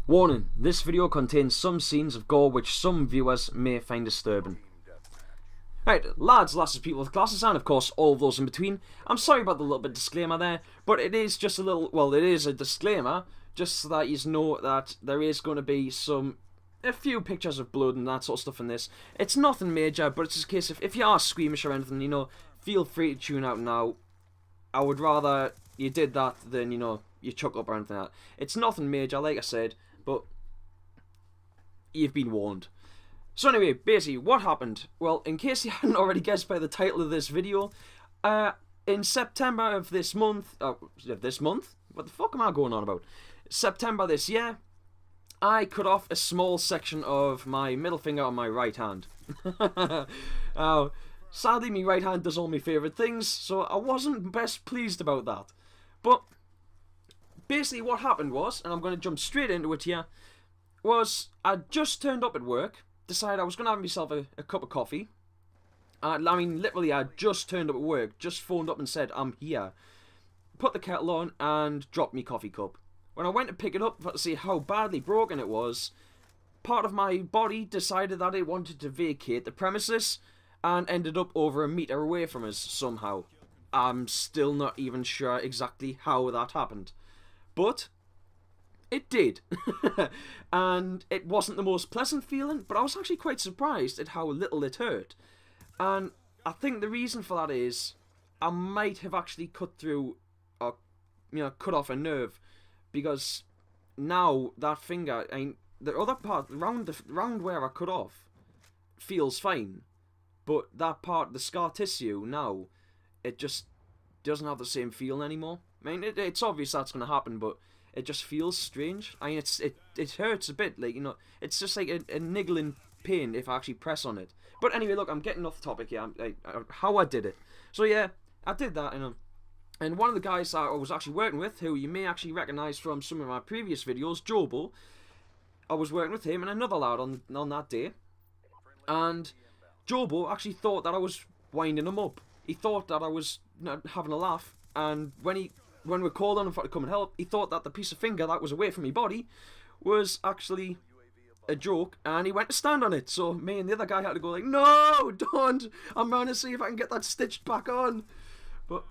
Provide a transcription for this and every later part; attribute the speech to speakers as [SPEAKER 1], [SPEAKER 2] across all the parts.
[SPEAKER 1] Warning, this video contains some scenes of gore which some viewers may find disturbing. Right, lads, lasses, people with glasses, and of course all of those in between. I'm sorry about the little bit disclaimer there, but it is just a little, well, it is a disclaimer, just so that you know that there is going to be a few pictures of blood and that sort of stuff in this. It's nothing major, but it's just a case of, if you are squeamish or anything, you know, feel free to tune out now. I would rather you did that than, you know, you chuck up or anything like that. It's nothing major, like I said, but you've been warned. So anyway, basically, what happened? Well, in case you hadn't already guessed by the title of this video, in September of this month, what the fuck am I going on about? September this year, I cut off a small section of my middle finger on my right hand. Sadly, my right hand does all my favourite things, so I wasn't best pleased about that. But basically what happened was, and I'm going to jump straight into it here, was I just turned up at work, decided I was going to have myself a cup of coffee. I mean, literally, I just turned up at work, just phoned up and said, I'm here. Put the kettle on and dropped my coffee cup. When I went to pick it up to see how badly broken it was, part of my body decided that it wanted to vacate the premises and ended up over a metre away from us somehow. I'm still not even sure exactly how that happened. But it did. And it wasn't the most pleasant feeling, but I was actually quite surprised at how little it hurt. And I think the reason for that is I might have actually cut through, or, you know, cut off a nerve, because now that finger, I mean, the other part, round where I cut off, feels fine. But that part, the scar tissue, now, it just doesn't have the same feeling anymore. I mean, it's obvious that's going to happen, but it just feels strange. I mean, it hurts a bit, like, you know, it's just like a niggling pain if I actually press on it. But anyway, look, I'm getting off topic here, how I did it. So yeah, I did that, and one of the guys I was actually working with, who you may actually recognise from some of my previous videos, Jobo, I was working with him and another lad on that day, and Jobo actually thought that I was winding him up. He thought that I was having a laugh, and when we called on him to come and help, he thought that the piece of finger that was away from my body was actually a joke, and he went to stand on it. So me and the other guy had to go like, no, don't! I'm trying to see if I can get that stitched back on. But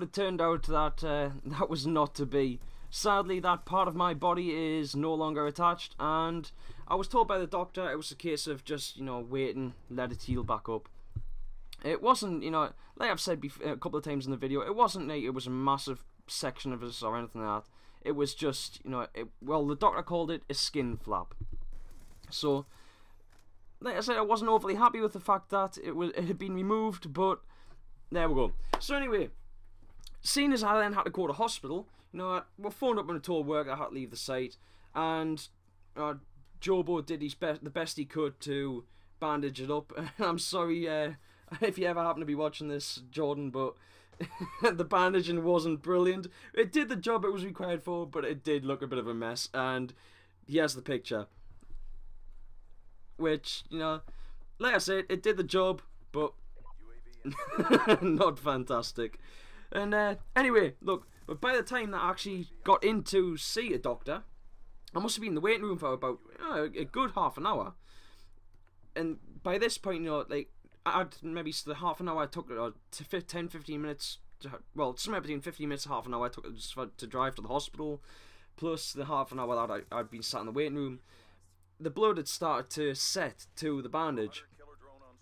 [SPEAKER 1] it turned out that that was not to be. Sadly, that part of my body is no longer attached, and I was told by the doctor it was a case of just, you know, waiting, let it heal back up. It wasn't, you know, like I've said a couple of times in the video, it wasn't like it was a massive section of us or anything like that. It was just, you know, well, the doctor called it a skin flap. So, like I said, I wasn't overly happy with the fact that it had been removed, but there we go. So anyway, seeing as I then had to go to hospital, you know, we phoned up and I told work I had to leave the site, and Jobo did the best he could to bandage it up. I'm sorry if you ever happen to be watching this, Jordan, but the bandaging wasn't brilliant. It did the job it was required for, but it did look a bit of a mess, and here's the picture. Which, you know, like I said, it did the job, but not fantastic. And anyway, look, but by the time that I actually got in to see a doctor, I must have been in the waiting room for about a good half an hour. And by this point, you know, like, I'd maybe the half an hour I took, 10-15 minutes, well, somewhere between 15 minutes and half an hour I took to drive to the hospital, plus the half an hour that I'd been sat in the waiting room. The blood had started to set to the bandage,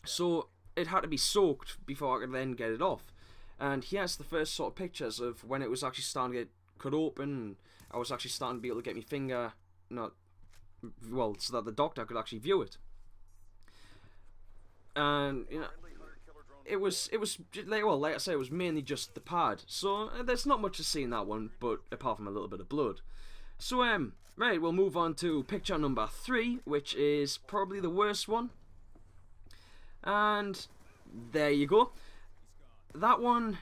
[SPEAKER 1] so it had to be soaked before I could then get it off. And here's the first sort of pictures of when it was actually starting to get cut open, and I was actually starting to be able to get my finger, so that the doctor could actually view it. And, you know, it was like, well, like I say, it was mainly just the pad. So there's not much to see in that one, but apart from a little bit of blood. So right, we'll move on to picture number 3, which is probably the worst one. And there you go. That one,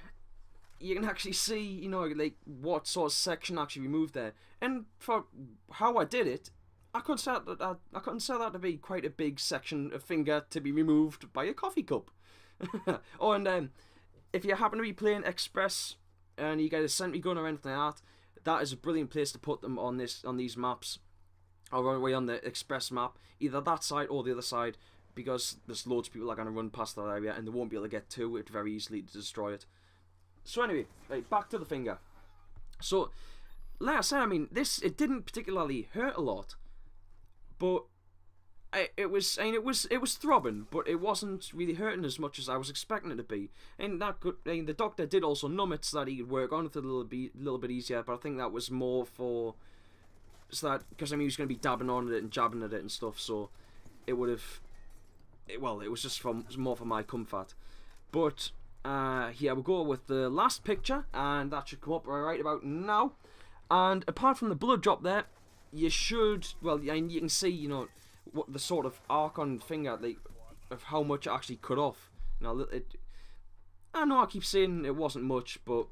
[SPEAKER 1] you can actually see, you know, like what sort of section actually removed there. And for how I did it, I consider that to be quite a big section of finger to be removed by a coffee cup. And if you happen to be playing Express and you get a sentry gun or anything like that, that is a brilliant place to put them on these maps, or on the express map, either that side or the other side, because there's loads of people that are going to run past that area and they won't be able to get to it very easily to destroy it. So anyway, right, back to the finger. So, like I said, I mean, it didn't particularly hurt a lot, but it was throbbing, but it wasn't really hurting as much as I was expecting it to be. And the doctor did also numb it so that he could work on it a little bit easier. But I think that was more for because I mean he was going to be dabbing on it and jabbing at it and stuff, so it would have. It was just more for my comfort. But here we'll go with the last picture, and that should come up right about now. And apart from the blood drop there, you can see, you know, what the sort of arc on the finger, of how much it actually cut off. You know, I know I keep saying it wasn't much, but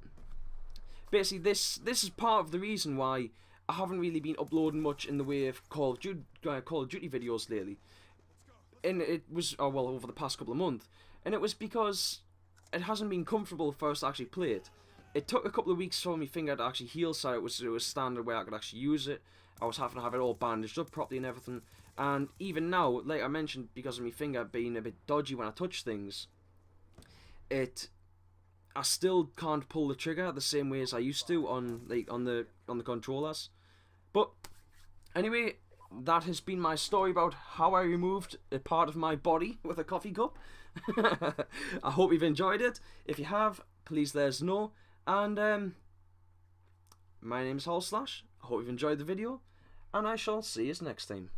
[SPEAKER 1] basically this is part of the reason why I haven't really been uploading much in the way of Call of Duty videos lately. And it was over the past couple of months, and it was because it hasn't been comfortable for us to actually play it. It took a couple of weeks for my finger to actually heal, so it was standard where I could actually use it. I was having to have it all bandaged up properly and everything. And even now, like I mentioned, because of my finger being a bit dodgy when I touch things, I still can't pull the trigger the same way as I used to on the controllers. But anyway, that has been my story about how I removed a part of my body with a coffee cup. I hope you've enjoyed it. If you have, please let us know. And my name is Hallslash. I hope you've enjoyed the video, and I shall see you next time.